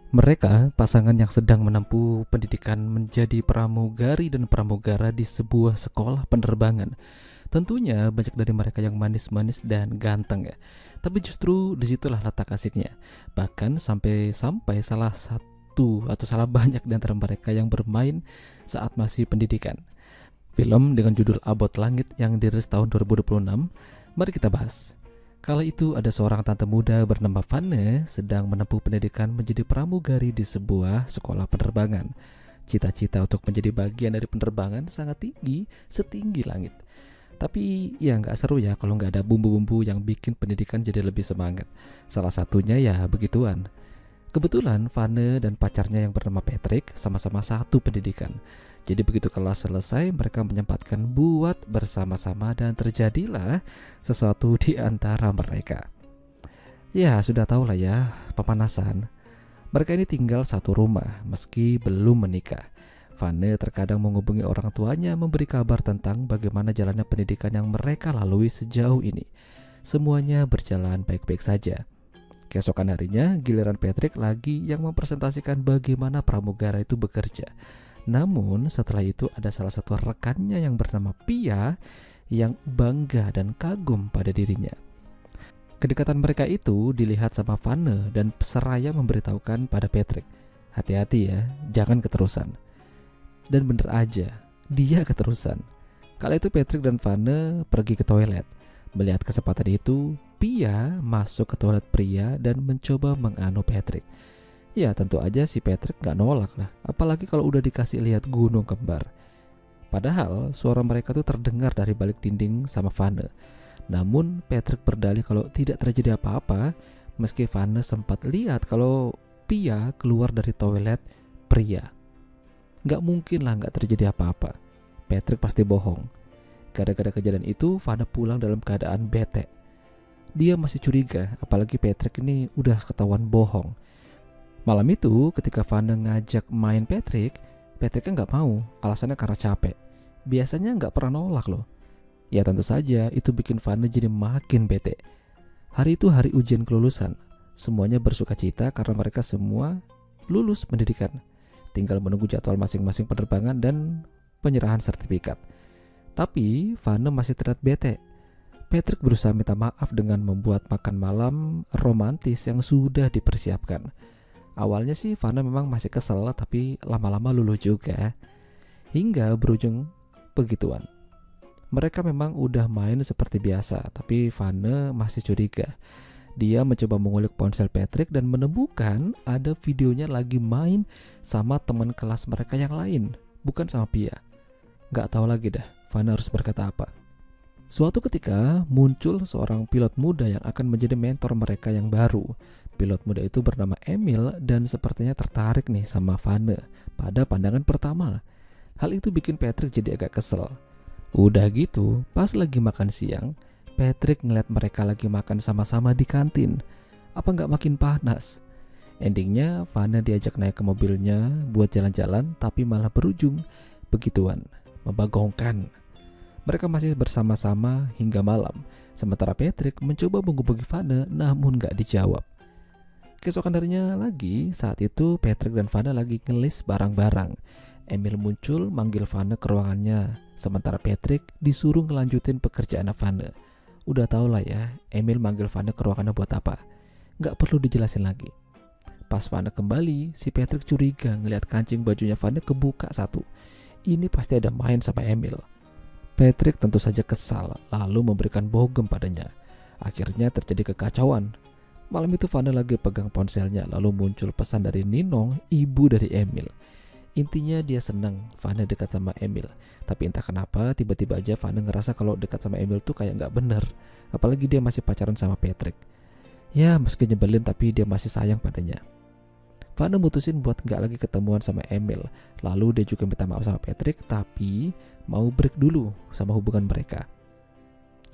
Mereka pasangan yang sedang menempuh pendidikan menjadi pramugari dan pramugara di sebuah sekolah penerbangan. Tentunya banyak dari mereka yang manis-manis dan ganteng ya. Tapi justru disitulah letak asiknya. Bahkan sampai salah satu atau salah banyak di antara mereka yang bermain saat masih pendidikan. Film dengan judul Abot Langit yang dirilis tahun 2026, mari kita bahas. Kala itu ada seorang tante muda bernama Vanne sedang menempuh pendidikan menjadi pramugari di sebuah sekolah penerbangan. Cita-cita untuk menjadi bagian dari penerbangan sangat tinggi, setinggi langit. Tapi ya nggak seru ya kalau nggak ada bumbu-bumbu yang bikin pendidikan jadi lebih semangat. Salah satunya ya begituan. Kebetulan Vanne dan pacarnya yang bernama Patrick sama-sama satu pendidikan. Jadi begitu kelas selesai mereka menyempatkan buat bersama-sama dan terjadilah sesuatu di antara mereka. Ya sudah tahu lah ya, pemanasan. Mereka ini tinggal satu rumah meski belum menikah. Vanne terkadang menghubungi orang tuanya memberi kabar tentang bagaimana jalannya pendidikan yang mereka lalui sejauh ini. Semuanya berjalan baik-baik saja. Keesokan harinya, giliran Patrick lagi yang mempresentasikan bagaimana pramugara itu bekerja. Namun setelah itu ada salah satu rekannya yang bernama Pia yang bangga dan kagum pada dirinya. Kedekatan mereka itu dilihat sama Vanne dan seraya memberitahukan pada Patrick, hati-hati ya, jangan keterusan. Dan bener aja, dia keterusan. Kala itu Patrick dan Vanne pergi ke toilet. Melihat kesempatan itu, Pia masuk ke toilet pria dan mencoba menganu Patrick. Ya tentu aja si Patrick gak nolak lah, apalagi kalau udah dikasih lihat gunung kembar. Padahal suara mereka tuh terdengar dari balik dinding sama Vanne. Namun Patrick berdalih kalau tidak terjadi apa-apa, meski Vanne sempat lihat kalau Pia keluar dari toilet pria. Gak mungkin lah gak terjadi apa-apa. Patrick pasti bohong. Gara-gara kejadian itu, Vanne pulang dalam keadaan bete. Dia masih curiga, apalagi Patrick ini udah ketahuan bohong. Malam itu, ketika Vanne ngajak main Patrick kan gak mau, alasannya karena capek. Biasanya gak pernah nolak loh. Ya tentu saja, itu bikin Vanne jadi makin bete. Hari itu hari ujian kelulusan. Semuanya bersuka cita karena mereka semua lulus pendidikan. Tinggal menunggu jadwal masing-masing penerbangan dan penyerahan sertifikat. Tapi Vanne masih terlihat bete. Patrick berusaha minta maaf dengan membuat makan malam romantis yang sudah dipersiapkan. Awalnya sih Vanne memang masih kesel, tapi lama-lama luluh juga. Hingga berujung begituan. Mereka memang udah main seperti biasa, tapi Vanne masih curiga. Dia mencoba mengulik ponsel Patrick dan menemukan ada videonya lagi main sama teman kelas mereka yang lain, bukan sama Pia. Gak tahu lagi dah Vanne harus berkata apa. Suatu ketika muncul seorang pilot muda yang akan menjadi mentor mereka yang baru. Pilot muda itu bernama Emil dan sepertinya tertarik nih sama Vanne pada pandangan pertama. Hal itu bikin Patrick jadi agak kesel. Udah gitu, pas lagi makan siang, Patrick ngeliat mereka lagi makan sama-sama di kantin. Apa nggak makin panas? Endingnya Vanne diajak naik ke mobilnya buat jalan-jalan, tapi malah berujung begituan, membagongkan. Mereka masih bersama-sama hingga malam, sementara Patrick mencoba menghubungi Vanne namun gak dijawab. Keesokan harinya lagi, saat itu Patrick dan Vanne lagi ngelis barang-barang. Emil muncul manggil Vanne ke ruangannya, sementara Patrick disuruh ngelanjutin pekerjaan Vanne. Udah tau lah ya, Emil manggil Vanne ke ruangannya buat apa. Gak perlu dijelasin lagi. Pas Vanne kembali, si Patrick curiga ngeliat kancing bajunya Vanne kebuka satu. Ini pasti ada main sama Emil. Patrick tentu saja kesal, lalu memberikan bogem padanya. Akhirnya terjadi kekacauan. Malam itu Vanne lagi pegang ponselnya, lalu muncul pesan dari Ninong, ibu dari Emil. Intinya dia seneng Vanne dekat sama Emil. Tapi entah kenapa tiba-tiba aja Vanne ngerasa kalau dekat sama Emil tuh kayak gak bener. Apalagi dia masih pacaran sama Patrick. Ya meski nyebelin tapi dia masih sayang padanya. Vanne mutusin buat gak lagi ketemuan sama Emil. Lalu dia juga minta maaf sama Patrick, tapi mau break dulu sama hubungan mereka.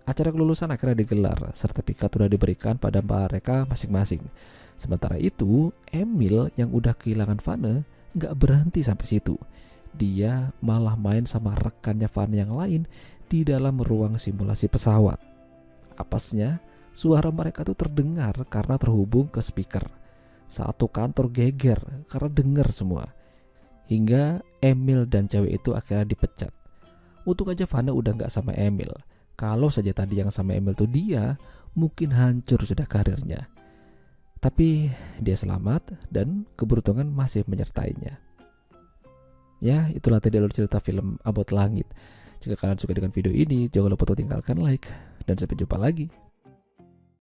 Acara kelulusan akhirnya digelar, sertifikat udah diberikan pada mereka masing-masing. Sementara itu, Emil yang udah kehilangan Vanne gak berhenti sampai situ. Dia malah main sama rekannya Vanne yang lain di dalam ruang simulasi pesawat. Apesnya, suara mereka tuh terdengar karena terhubung ke speaker. Satu kantor geger karena dengar semua. Hingga Emil dan cewek itu akhirnya dipecat. Untung aja Vana udah gak sama Emil. Kalau saja tadi yang sama Emil tuh dia, mungkin hancur sudah karirnya. Tapi dia selamat dan keberuntungan masih menyertainya. Ya, itulah tadi alur cerita film Abot Langit. Jika kalian suka dengan video ini, jangan lupa untuk tinggalkan like. Dan sampai jumpa lagi.